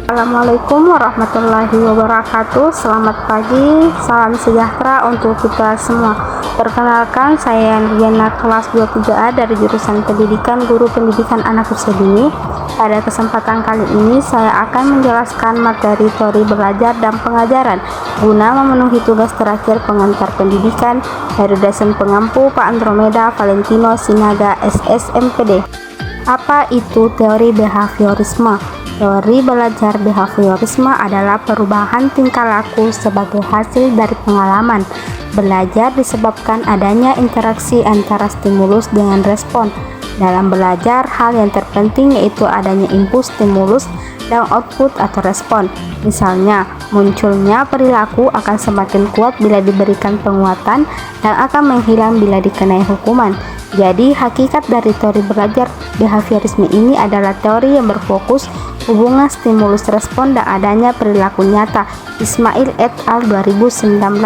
Assalamualaikum warahmatullahi wabarakatuh. Selamat pagi, salam sejahtera untuk kita semua. Perkenalkan, saya Riana kelas 23A dari jurusan Pendidikan Guru Pendidikan Anak Usia Dini. Pada kesempatan kali ini saya akan menjelaskan materi teori belajar dan pengajaran guna memenuhi tugas terakhir pengantar pendidikan dari dosen pengampu Pak Andromeda Valentino Sinaga SSMPD. Apa itu teori behaviorisme? Teori belajar behaviorisme adalah perubahan tingkah laku sebagai hasil dari pengalaman. Belajar disebabkan adanya interaksi antara stimulus dengan respon. Dalam belajar, hal yang terpenting yaitu adanya impuls stimulus dan output atau respon. Misalnya, munculnya perilaku akan semakin kuat bila diberikan penguatan dan akan menghilang bila dikenai hukuman. Jadi, hakikat dari teori belajar behaviorisme ini adalah teori yang berfokus hubungan stimulus respon dan adanya perilaku nyata. Ismail et al. 2019.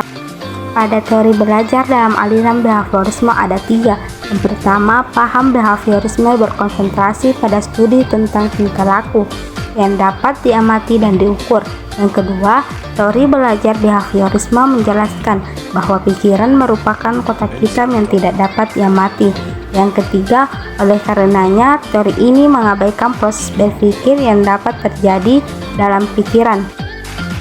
Pada teori belajar dalam aliran behaviorisme ada 3. Yang pertama, paham behaviorisme berkonsentrasi pada studi tentang tingkah laku yang dapat diamati dan diukur. Yang kedua, teori belajar behaviorisme menjelaskan bahwa pikiran merupakan kotak hitam yang tidak dapat diamati. Yang ketiga, oleh karenanya teori ini mengabaikan proses berpikir yang dapat terjadi dalam pikiran.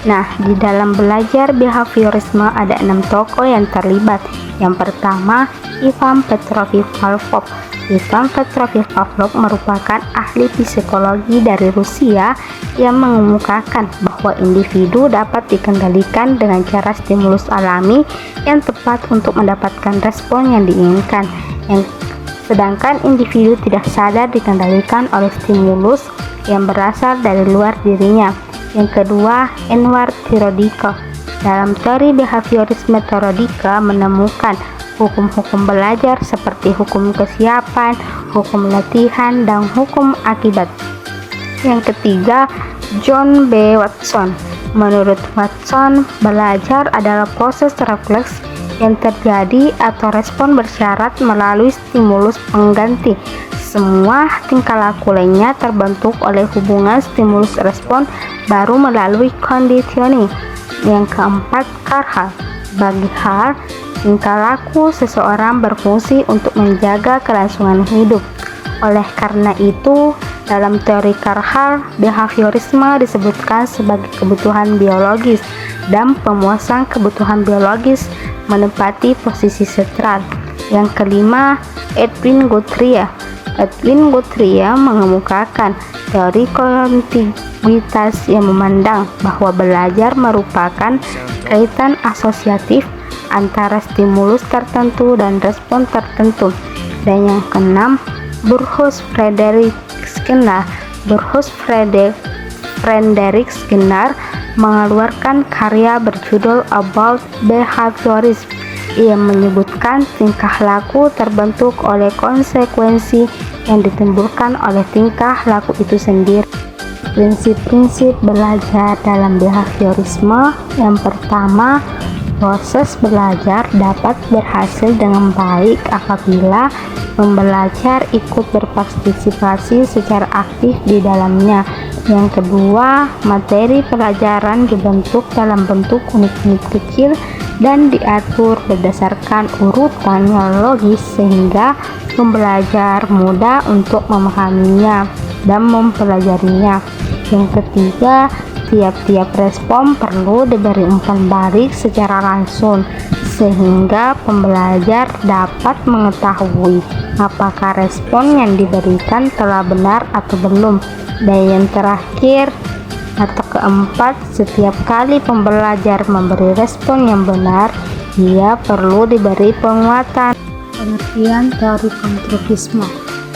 Nah, di dalam belajar behaviorisme ada 6 tokoh yang terlibat. Yang pertama, Ivan Petrovich Pavlov. Ivan Petrovich Pavlov merupakan ahli psikologi dari Rusia yang mengemukakan bahwa individu dapat dikendalikan dengan cara stimulus alami yang tepat untuk mendapatkan respon yang diinginkan. Sedangkan individu tidak sadar dikendalikan oleh stimulus yang berasal dari luar dirinya. Yang kedua, Enwar Theodiko. Dalam teori behaviorisme, Theodiko menemukan hukum-hukum belajar seperti hukum kesiapan, hukum latihan, dan hukum akibat. Yang ketiga, John B. Watson. Menurut Watson, belajar adalah proses refleks yang terjadi atau respon bersyarat melalui stimulus pengganti. Semua tingkah laku lainnya terbentuk oleh hubungan stimulus respon baru melalui conditioning. Yang keempat, Carhart. Bagi Hart, tingkah laku seseorang berfungsi untuk menjaga kelangsungan hidup. Oleh karena itu, dalam teori Carhart, behaviorisme disebutkan sebagai kebutuhan biologis dan pemuasan kebutuhan biologis menempati posisi sentral. Yang kelima, Edwin Guthrie. Edwin Guthrie mengemukakan teori kontiguitas yang memandang bahwa belajar merupakan kaitan asosiatif antara stimulus tertentu dan respon tertentu. Dan yang keenam, Burrhus Frederick Skinner. Burrhus Frederick Skinner mengeluarkan karya berjudul About Behaviorism. Ia menyebutkan tingkah laku terbentuk oleh konsekuensi yang ditimbulkan oleh tingkah laku itu sendiri. Prinsip-prinsip belajar dalam behaviorisme. Yang pertama, proses belajar dapat berhasil dengan baik apabila pembelajar ikut berpartisipasi secara aktif di dalamnya. Yang kedua, materi pelajaran dibentuk dalam bentuk unit-unit kecil dan diatur berdasarkan urutan yang logis sehingga pembelajar mudah untuk memahaminya dan mempelajarinya. Yang ketiga, tiap-tiap respon perlu diberi umpan balik secara langsung sehingga pembelajar dapat mengetahui apakah respon yang diberikan telah benar atau belum. Dan yang terakhir atau keempat, setiap kali pembelajar memberi respon yang benar, ia perlu diberi penguatan. Pengertian teori konstruktivisme.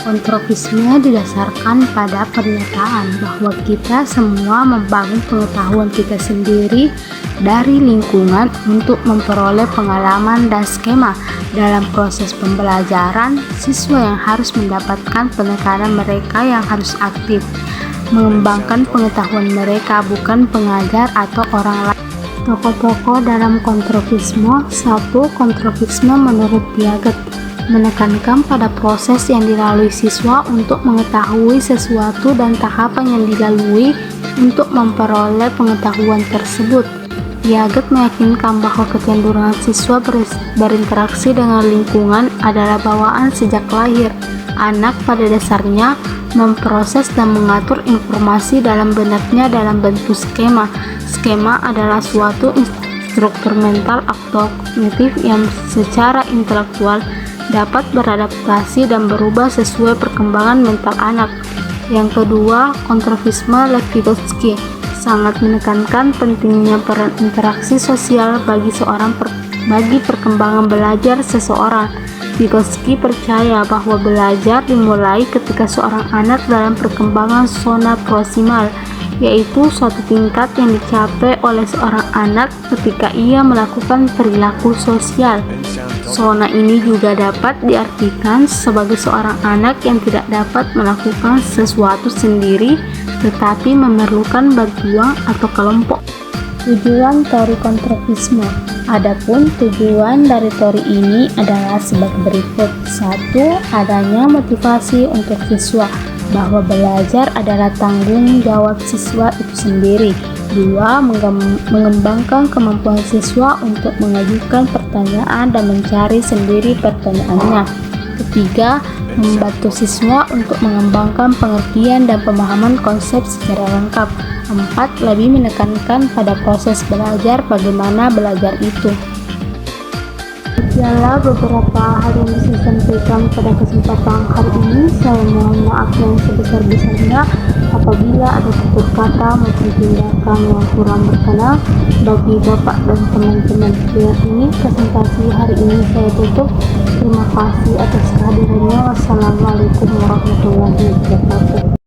Konstruktivisme didasarkan pada pernyataan bahwa kita semua membangun pengetahuan kita sendiri dari lingkungan untuk memperoleh pengalaman dan skema. Dalam proses pembelajaran, siswa yang harus mendapatkan penekanan mereka yang harus aktif mengembangkan pengetahuan mereka, bukan pengajar atau orang lain. Tokoh-tokoh dalam konstruktivisme. 1. Konstruktivisme menurut Piaget menekankan pada proses yang dilalui siswa untuk mengetahui sesuatu dan tahapan yang dilalui untuk memperoleh pengetahuan tersebut. Piaget meyakinkan bahwa kecenderungan siswa berinteraksi dengan lingkungan adalah bawaan sejak lahir. Anak pada dasarnya memproses dan mengatur informasi dalam benaknya dalam bentuk skema. Skema adalah suatu struktur mental atau kognitif yang secara intelektual dapat beradaptasi dan berubah sesuai perkembangan mental anak. Yang kedua, konstruktivisme Lev Vygotsky sangat menekankan pentingnya peran interaksi sosial bagi perkembangan belajar seseorang. Vygotsky percaya bahwa belajar dimulai ketika seorang anak dalam perkembangan zona proksimal, yaitu suatu tingkat yang dicapai oleh seorang anak ketika ia melakukan perilaku sosial. Zona ini juga dapat diartikan sebagai seorang anak yang tidak dapat melakukan sesuatu sendiri tetapi memerlukan bantuan atau kelompok. Tujuan teori konstruktivisme. Adapun tujuan dari teori ini adalah sebagai berikut. 1. Adanya motivasi untuk siswa bahwa belajar adalah tanggung jawab siswa itu sendiri. 2. Mengembangkan kemampuan siswa untuk mengajukan pertanyaan dan mencari sendiri pertanyaannya. 3. Membantu siswa untuk mengembangkan pengertian dan pemahaman konsep secara lengkap. 4. Lebih menekankan pada proses belajar, bagaimana belajar itu. Demikianlah beberapa hal yang bisa disampaikan pada kesempatan hari ini. Saya mohon maaf yang sebesar-besarnya apabila ada tutur kata maupun tindakan yang kurang berkenan bagi Bapak dan teman-teman. Dengan ini presentasi hari ini saya tutup. Terima kasih atas kehadirannya. Wassalamualaikum warahmatullahi wabarakatuh.